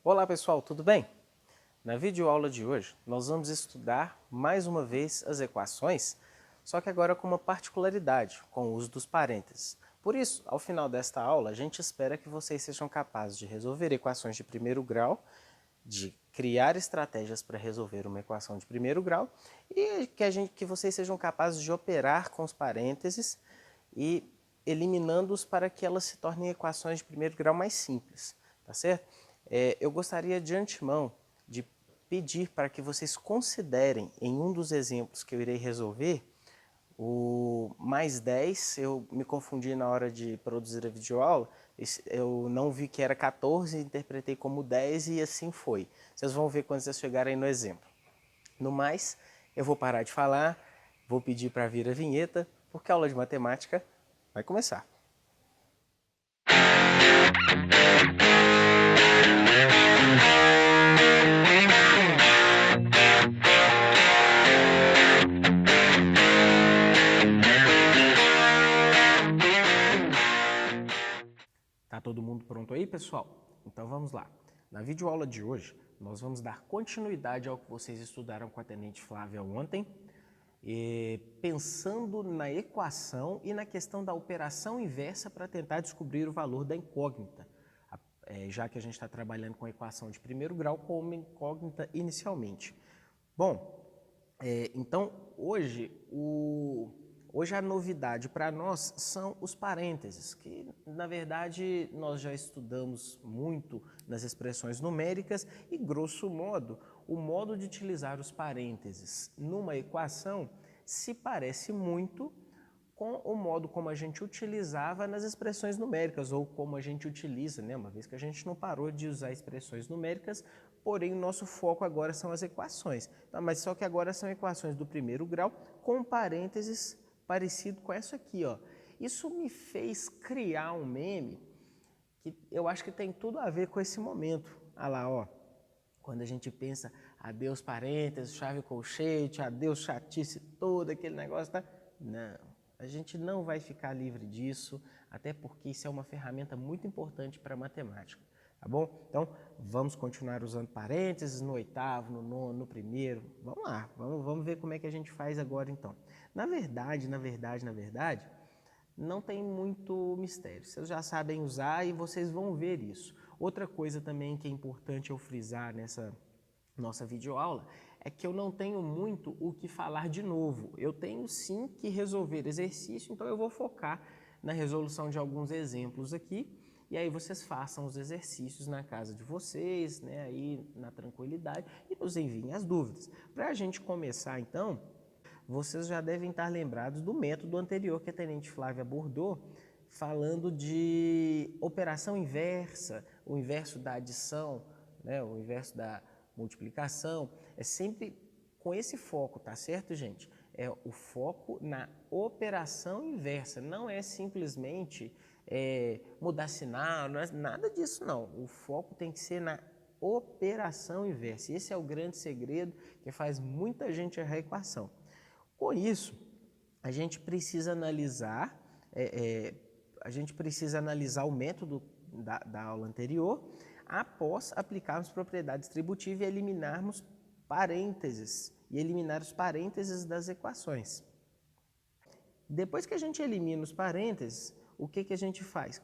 Olá pessoal, tudo bem? Na videoaula de hoje, nós vamos estudar mais uma vez as equações, só que agora com uma particularidade, com o uso dos parênteses. Por isso, ao final desta aula, a gente espera que vocês sejam capazes de resolver equações de primeiro grau, de criar estratégias para resolver uma equação de primeiro grau e que vocês sejam capazes de operar com os parênteses e eliminando-os para que elas se tornem equações de primeiro grau mais simples, tá certo? Eu gostaria de antemão de pedir para que vocês considerem em um dos exemplos que eu irei resolver o mais 10, eu me confundi na hora de produzir a videoaula, eu não vi que era 14, interpretei como 10 e assim foi. Vocês vão ver quando vocês chegarem no exemplo. No mais, eu vou parar de falar, vou pedir para vir a vinheta, porque a aula de matemática vai começar. Tá todo mundo pronto aí, pessoal? Então vamos lá. Na videoaula de hoje, nós vamos dar continuidade ao que vocês estudaram com a Tenente Flávia ontem, pensando na equação e na questão da operação inversa para tentar descobrir o valor da incógnita, já que a gente está trabalhando com a equação de primeiro grau com uma incógnita inicialmente. Bom, então hoje a novidade para nós são os parênteses, que na verdade nós já estudamos muito nas expressões numéricas e, grosso modo, o modo de utilizar os parênteses numa equação se parece muito com o modo como a gente utilizava nas expressões numéricas, ou como a gente utiliza, né? Uma vez que a gente não parou de usar expressões numéricas, porém o nosso foco agora são as equações. Mas só que agora são equações do primeiro grau com parênteses parecido com essa aqui, ó. Isso me fez criar um meme que eu acho que tem tudo a ver com esse momento. Olha lá, ó. Quando a gente pensa, adeus parênteses, chave colchete, adeus chatice toda, aquele negócio, tá? Não, a gente não vai ficar livre disso, até porque isso é uma ferramenta muito importante para a matemática, tá bom? Então, vamos continuar usando parênteses no oitavo, no nono, no primeiro. Vamos lá, vamos ver como é que a gente faz agora, então. Na verdade, não tem muito mistério. Vocês já sabem usar e vocês vão ver isso. Outra coisa também que é importante eu frisar nessa nossa videoaula é que eu não tenho muito o que falar de novo. Eu tenho sim que resolver exercício, então eu vou focar na resolução de alguns exemplos aqui. E aí vocês façam os exercícios na casa de vocês, né, aí na tranquilidade, e nos enviem as dúvidas. Para a gente começar, então, vocês já devem estar lembrados do método anterior que a Tenente Flávia abordou, falando de operação inversa, o inverso da adição, né, o inverso da multiplicação. É sempre com esse foco, tá certo, gente? É o foco na operação inversa, não é simplesmente mudar sinal, não é nada disso não. O foco tem que ser na operação inversa. Esse é o grande segredo que faz muita gente errar a equação. Com isso, a gente precisa analisar, o método da aula anterior, após aplicarmos propriedade distributiva e eliminarmos parênteses, e eliminar os parênteses das equações. Depois que a gente elimina os parênteses, o que a gente faz?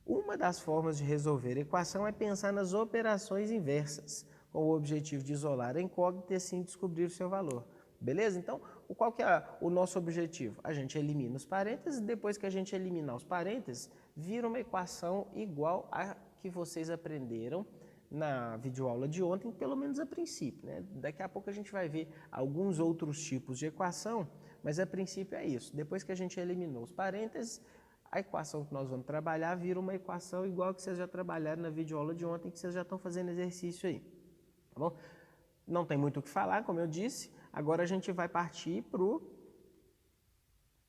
Uma das formas de resolver a equação é pensar nas operações inversas, com o objetivo de isolar a incógnita e assim descobrir o seu valor. Beleza? Então, qual que é o nosso objetivo? A gente elimina os parênteses, depois que a gente eliminar os parênteses, vira uma equação igual a que vocês aprenderam na videoaula de ontem, pelo menos a princípio, né? Daqui a pouco a gente vai ver alguns outros tipos de equação, mas a princípio é isso. Depois que a gente eliminou os parênteses, a equação que nós vamos trabalhar vira uma equação igual que vocês já trabalharam na videoaula de ontem, que vocês já estão fazendo exercício aí, tá bom? Não tem muito o que falar, como eu disse. Agora a gente vai partir para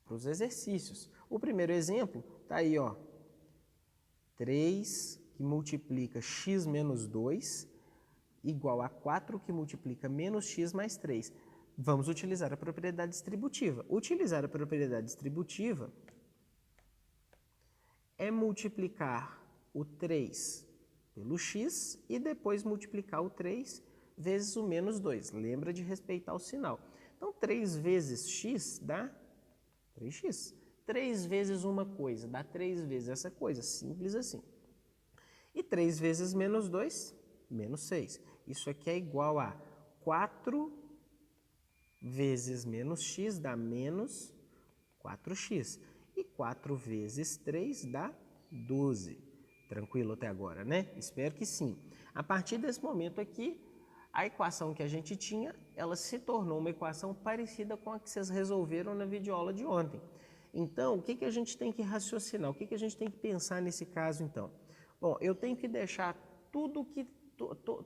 os exercícios. O primeiro exemplo está aí, ó. 3 que multiplica x menos 2 igual a 4 que multiplica menos x mais 3. Vamos utilizar a propriedade distributiva. Utilizar a propriedade distributiva é multiplicar o 3 pelo x e depois multiplicar o 3 vezes o menos 2. Lembra de respeitar o sinal. Então, 3 vezes x dá 3x. 3 vezes uma coisa dá 3 vezes essa coisa, simples assim. E 3 vezes menos 2, menos 6. Isso aqui é igual a 4 vezes menos x dá menos 4x. E 4 vezes 3 dá 12. Tranquilo até agora, né? Espero que sim. A partir desse momento aqui, a equação que a gente tinha, ela se tornou uma equação parecida com a que vocês resolveram na videoaula de ontem. Então, o que a gente tem que raciocinar? O que a gente tem que pensar nesse caso, então? Bom, eu tenho que deixar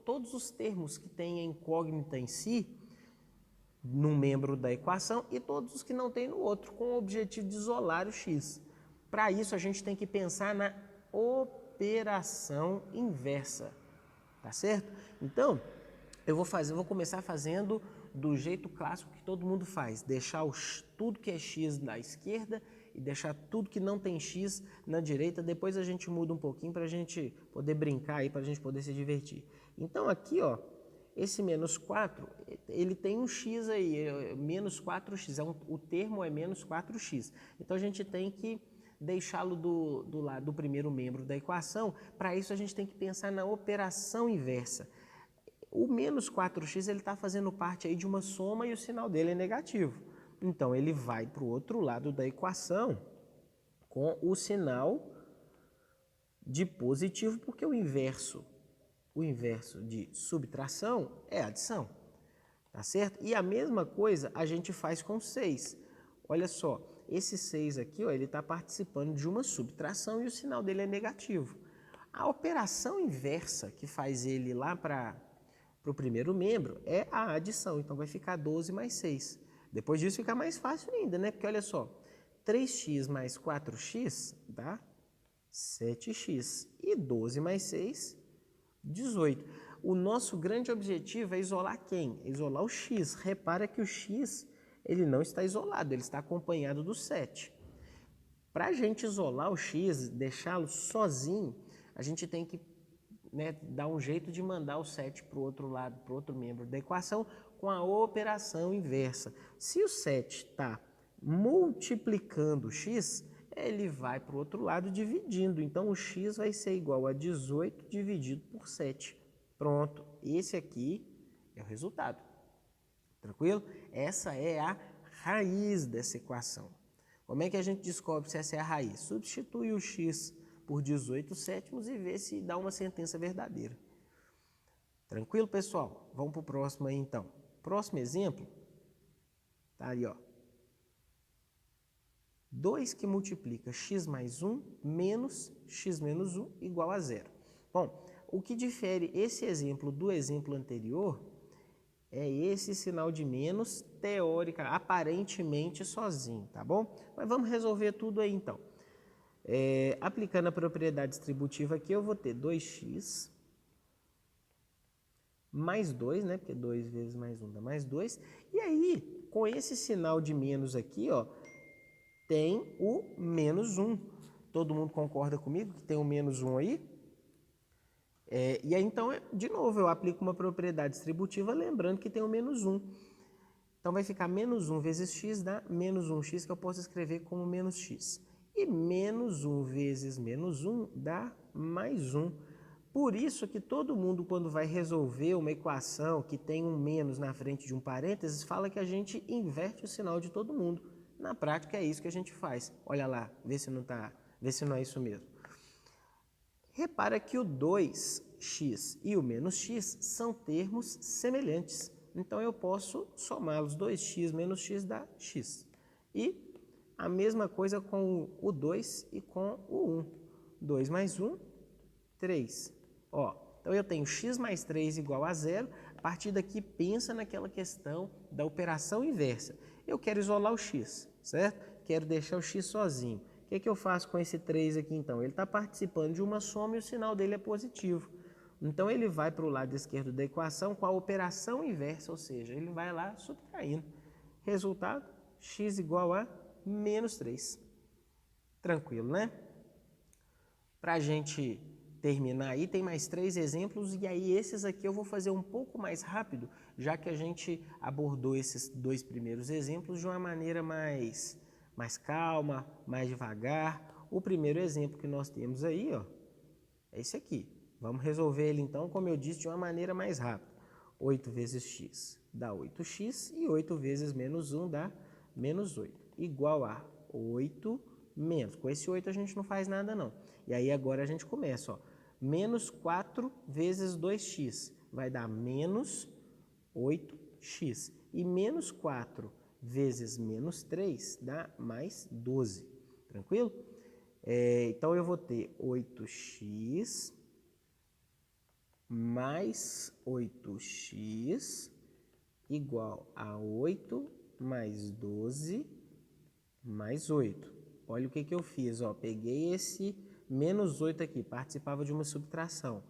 todos os termos que têm a incógnita em si, num membro da equação, e todos os que não tem no outro, com o objetivo de isolar o x. Para isso, a gente tem que pensar na operação inversa, tá certo? Então, eu vou começar fazendo do jeito clássico que todo mundo faz, deixar tudo que é x na esquerda e deixar tudo que não tem x na direita. Depois a gente muda um pouquinho para a gente poder brincar aí, para a gente poder se divertir. Então aqui, ó, esse menos 4, ele tem um x aí, menos 4x, o termo é menos 4x. Então a gente tem que deixá-lo do lado do primeiro membro da equação. Para isso a gente tem que pensar na operação inversa. O menos 4x ele está fazendo parte aí de uma soma e o sinal dele é negativo. Então, ele vai para o outro lado da equação com o sinal de positivo, porque o inverso de subtração é adição. Tá certo? E a mesma coisa a gente faz com 6. Olha só, esse 6 aqui, ó, ele está participando de uma subtração e o sinal dele é negativo. A operação inversa que faz ele lá para o primeiro membro é a adição. Então, vai ficar 12 mais 6. Depois disso fica mais fácil ainda, né? Porque olha só, 3x mais 4x dá 7x. E 12 mais 6, 18. O nosso grande objetivo é isolar quem? Isolar o x. Repara que o x ele não está isolado, ele está acompanhado do 7. Para a gente isolar o x, deixá-lo sozinho, a gente tem que, né, dar um jeito de mandar o 7 para o outro lado, para o outro membro da equação, com a operação inversa. Se o 7 está multiplicando o x, ele vai para o outro lado dividindo. Então, o x vai ser igual a 18 dividido por 7. Pronto, esse aqui é o resultado. Tranquilo? Essa é a raiz dessa equação. Como é que a gente descobre se essa é a raiz? Substitui o x por 18 sétimos e vê se dá uma sentença verdadeira. Tranquilo, pessoal? Vamos para o próximo aí, então. Próximo exemplo, tá aí, ó. 2 que multiplica x mais 1 menos x menos 1 igual a 0. Bom, o que difere esse exemplo do exemplo anterior é esse sinal de menos, teórica, aparentemente sozinho, tá bom? Mas vamos resolver tudo aí, então. Aplicando a propriedade distributiva aqui, eu vou ter 2x mais 2, né? Porque 2 vezes mais 1 dá mais 2. E aí, com esse sinal de menos aqui, ó, tem o menos 1. Todo mundo concorda comigo que tem o menos 1 aí? E aí, então, de novo, eu aplico uma propriedade distributiva, lembrando que tem o menos 1. Então, vai ficar menos 1 vezes x dá menos 1x, que eu posso escrever como menos x. E menos 1 vezes menos 1 dá mais 1. Por isso que todo mundo, quando vai resolver uma equação que tem um menos na frente de um parênteses, fala que a gente inverte o sinal de todo mundo. Na prática, é isso que a gente faz. Olha lá, vê se não é isso mesmo. Repara que o 2x e o menos x são termos semelhantes. Então, eu posso somá-los. 2x menos x dá x. E a mesma coisa com o 2 e com o 1. 2 mais 1, 3. Ó, então, eu tenho x mais 3 igual a 0. A partir daqui, pensa naquela questão da operação inversa. Eu quero isolar o x, certo? Quero deixar o x sozinho. O que eu faço com esse 3 aqui, então? Ele está participando de uma soma e o sinal dele é positivo. Então, ele vai para o lado esquerdo da equação com a operação inversa, ou seja, ele vai lá subtraindo. Resultado, x igual a menos 3. Tranquilo, né? Para a gente terminar aí, tem mais 3 exemplos, e aí esses aqui eu vou fazer um pouco mais rápido, já que a gente abordou esses 2 primeiros exemplos de uma maneira mais calma, mais devagar. O primeiro exemplo que nós temos aí, ó, é esse aqui. Vamos resolver ele então, como eu disse, de uma maneira mais rápida. 8 vezes x dá 8x e 8 vezes menos 1 dá menos 8. Igual a 8 menos. Com esse 8 a gente não faz nada não. E aí agora a gente começa, ó. Menos 4 vezes 2x vai dar menos 8x. E menos 4 vezes menos 3 dá mais 12. Tranquilo? Então eu vou ter 8x mais 8x igual a 8 mais 12 mais 8. Olha o que eu fiz, ó. Peguei esse menos 8 aqui, participava de uma subtração.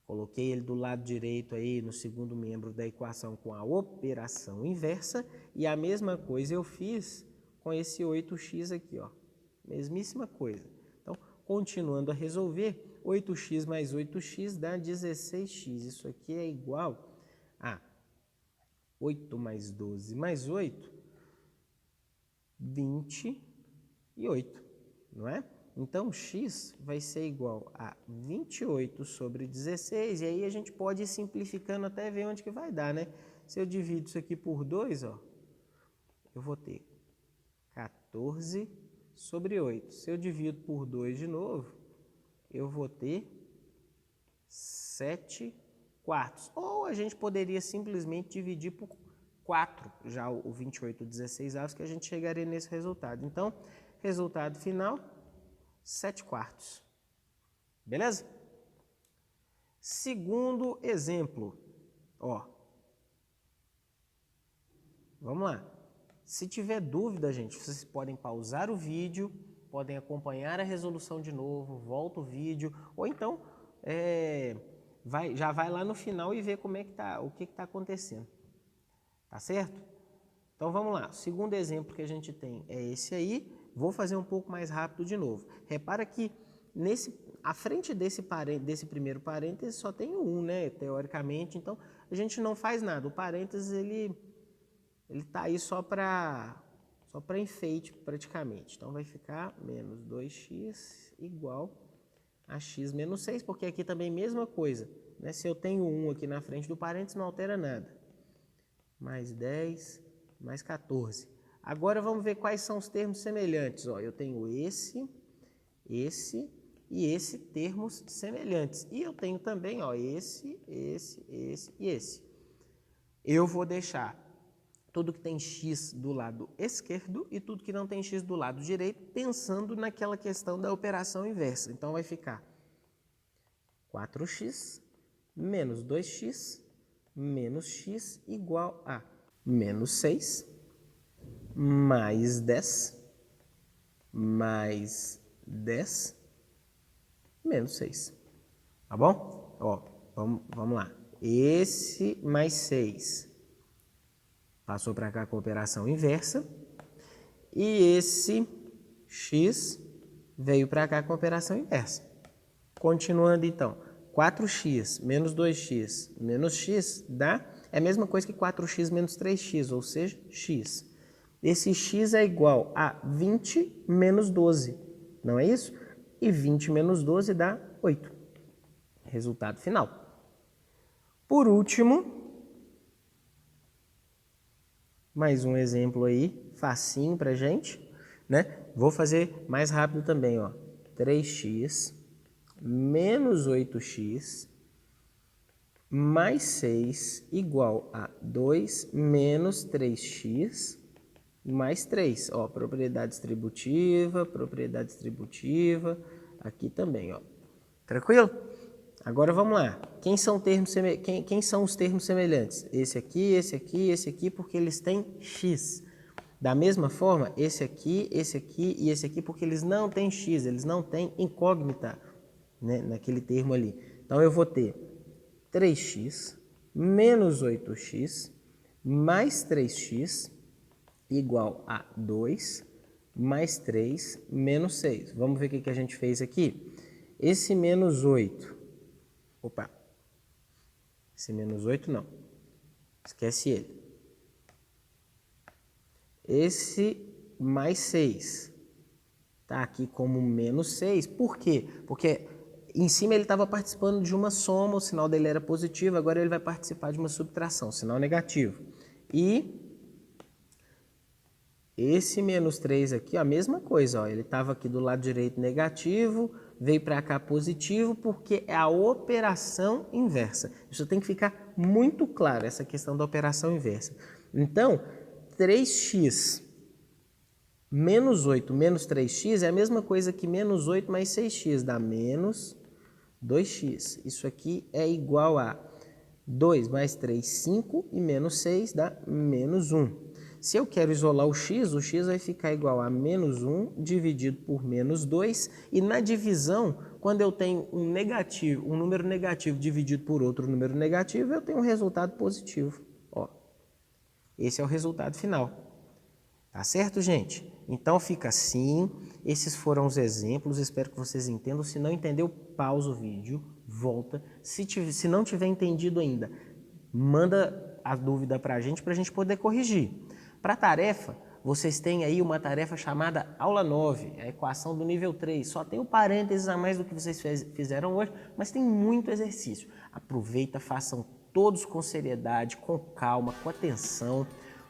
Coloquei ele do lado direito aí no segundo membro da equação com a operação inversa e a mesma coisa eu fiz com esse 8x aqui, ó. Mesmíssima coisa. Então, continuando a resolver, 8x mais 8x dá 16x. Isso aqui é igual a 8 mais 12 mais 8, 28, não é? Então, x vai ser igual a 28 sobre 16, e aí a gente pode ir simplificando até ver onde que vai dar, né? Se eu divido isso aqui por 2, ó, eu vou ter 14 sobre 8. Se eu divido por 2 de novo, eu vou ter 7 quartos. Ou a gente poderia simplesmente dividir por 4, já o 28 16avos, que a gente chegaria nesse resultado. Então, resultado final, 7 quartos. Beleza? Segundo exemplo, ó. Vamos lá. Se tiver dúvida, gente, vocês podem pausar o vídeo, podem acompanhar a resolução de novo, volta o vídeo, ou então já vai lá no final e vê como é que tá, o que está acontecendo. Tá certo? Então vamos lá. O segundo exemplo que a gente tem é esse aí. Vou fazer um pouco mais rápido de novo. Repara que à frente desse primeiro parêntese só tem o 1, né? Teoricamente, então a gente não faz nada. O parêntese ele está aí só para enfeite praticamente. Então vai ficar menos 2x igual a x menos 6, porque aqui também mesma coisa, né? Se eu tenho 1 aqui na frente do parênteses não altera nada. Mais 10, mais 14. Agora vamos ver quais são os termos semelhantes. Ó, eu tenho esse e esse termos semelhantes. E eu tenho também, ó, esse e esse. Eu vou deixar tudo que tem x do lado esquerdo e tudo que não tem x do lado direito, pensando naquela questão da operação inversa. Então vai ficar 4x menos 2x menos x igual a menos 6 mais 10 menos 6. Tá bom? Ó, vamos lá. Esse mais 6 passou para cá com a operação inversa. E esse x veio para cá com a operação inversa. Continuando então. 4x menos 2x menos x dá é a mesma coisa que 4x menos 3x, ou seja, x. Esse x é igual a 20 menos 12, não é isso? E 20 menos 12 dá 8. Resultado final. Por último, mais um exemplo aí, facinho pra gente, né? Vou fazer mais rápido também, ó. 3x menos 8x mais 6 igual a 2 menos 3x mais 3. Ó, propriedade distributiva, aqui também, ó. Tranquilo? Agora vamos lá. Quem são os termos semelhantes? Esse aqui, porque eles têm x. Da mesma forma, esse aqui e esse aqui, porque eles não têm x, eles não têm incógnita, né, naquele termo ali. Então, eu vou ter 3x menos 8x mais 3x igual a 2 mais 3 menos 6. Vamos ver o que a gente fez aqui? Esse menos 8. Opa. Esse menos 8 não. Esquece ele. Esse mais 6. Está aqui como menos 6. Por quê? Porque em cima ele estava participando de uma soma, o sinal dele era positivo, agora ele vai participar de uma subtração, sinal negativo. E esse menos 3 aqui, a mesma coisa, ó, ele estava aqui do lado direito negativo, veio para cá positivo, porque é a operação inversa. Isso tem que ficar muito claro, essa questão da operação inversa. Então, 3x menos 8 menos 3x é a mesma coisa que menos 8 mais 6x, dá menos 2x. Isso aqui é igual a 2 mais 3, 5, e menos 6 dá menos 1. Se eu quero isolar o x vai ficar igual a menos 1 dividido por menos 2. E na divisão, quando eu tenho um número negativo dividido por outro número negativo, eu tenho um resultado positivo. Ó, esse é o resultado final. Tá certo, gente? Então fica assim. Esses foram os exemplos. Espero que vocês entendam. Se não entendeu, pausa o vídeo, volta. Se não tiver entendido ainda, manda a dúvida para a gente poder corrigir. Para a tarefa, vocês têm aí uma tarefa chamada aula 9, a equação do nível 3. Só tem um parênteses a mais do que vocês fizeram hoje, mas tem muito exercício. Aproveita, façam todos com seriedade, com calma, com atenção,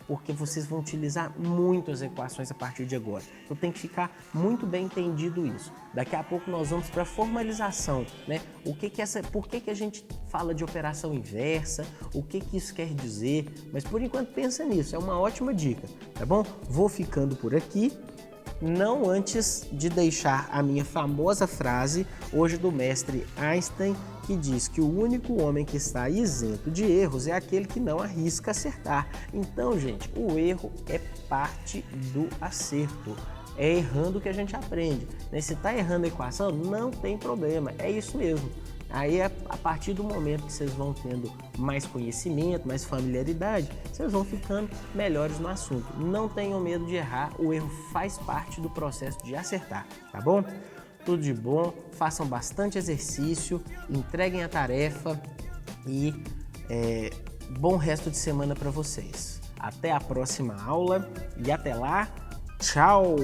porque vocês vão utilizar muito as equações a partir de agora. Então tem que ficar muito bem entendido isso. Daqui a pouco nós vamos para a formalização, né? Por que a gente fala de operação inversa, o que isso quer dizer, mas por enquanto pensa nisso, é uma ótima dica, tá bom? Vou ficando por aqui, não antes de deixar a minha famosa frase, hoje do mestre Einstein, que diz que o único homem que está isento de erros é aquele que não arrisca acertar. Então, gente, o erro é parte do acerto. É errando que a gente aprende. Se está errando a equação, não tem problema, é isso mesmo. Aí, a partir do momento que vocês vão tendo mais conhecimento, mais familiaridade, vocês vão ficando melhores no assunto. Não tenham medo de errar, o erro faz parte do processo de acertar, tá bom? Tudo de bom, façam bastante exercício, entreguem a tarefa e bom resto de semana para vocês. Até a próxima aula e até lá, tchau!